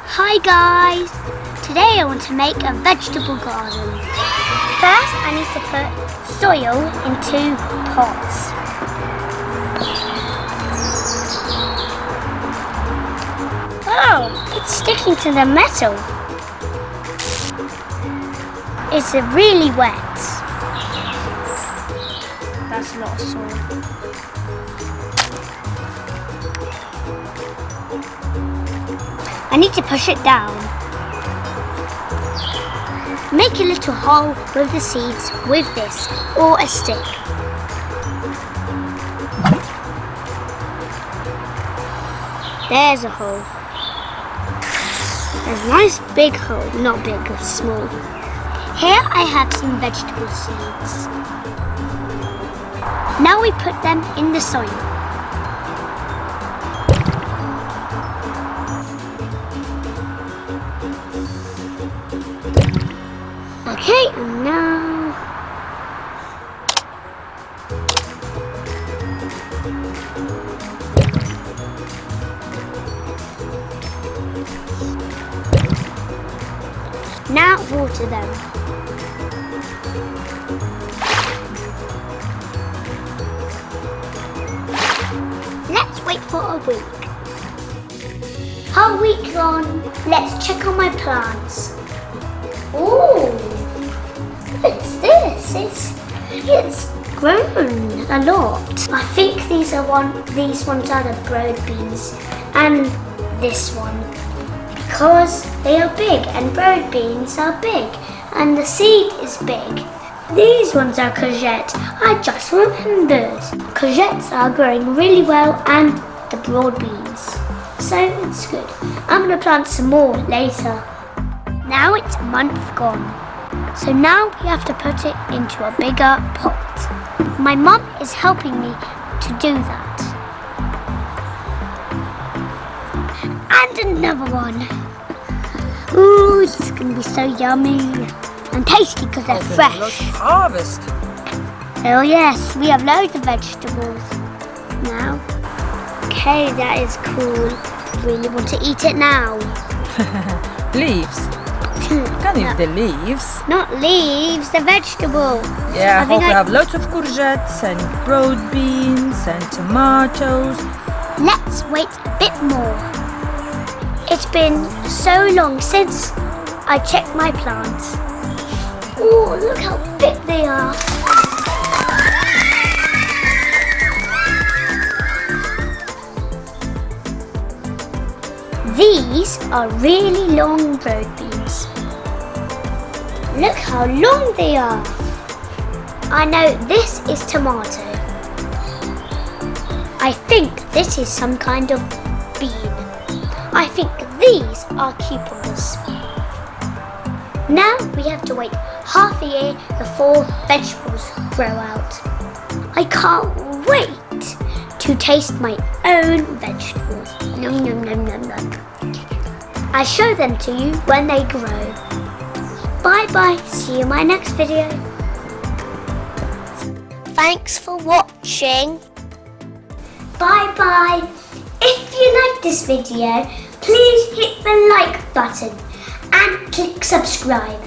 Hi guys! Today I want to make a vegetable garden. First I need to put soil into pots. Oh, it's sticking to the metal. It's really wet. That's a lot of soil. I need to push it down. Make a little hole with the seeds with this or a stick. There's a hole. There's a nice big hole, not big, small. Here I have some vegetable seeds. Now we put them in the soil. Okay, and now water them. Let's wait for a week. Whole week gone. Let's check on my plants. Ooh, what's this? It's grown a lot. I think these ones are the broad beans and this one because they are big and broad beans are big and the seed is big. These ones are courgette. I just remembered. Courgettes are growing really well and the broad beans. So it's good. I'm going to plant some more later. Now it's a month gone. So now we have to put it into a bigger pot. My mum is helping me to do that. And another one. Ooh, it's going to be so yummy and tasty because they're fresh. Let's harvest. Oh yes, we have loads of vegetables now. Okay, that is cool. Really want to eat it now. Leaves. Can eat the leaves. Not leaves, the vegetable. Yeah, I hope we have lots of courgettes and broad beans and tomatoes. Let's wait a bit more. It's been so long since I checked my plants. Oh, look how big they are. These are really long broad beans. Look how long they are. I know this is tomato. I think this is some kind of bean. I think these are cucumbers. Now we have to wait half a year before vegetables grow out. I can't wait to taste my own vegetables. Nom nom nom nom nom. I show them to you when they grow. Bye bye, see you in my next video. Thanks for watching. Bye bye. If you like this video, please hit the like button and click subscribe.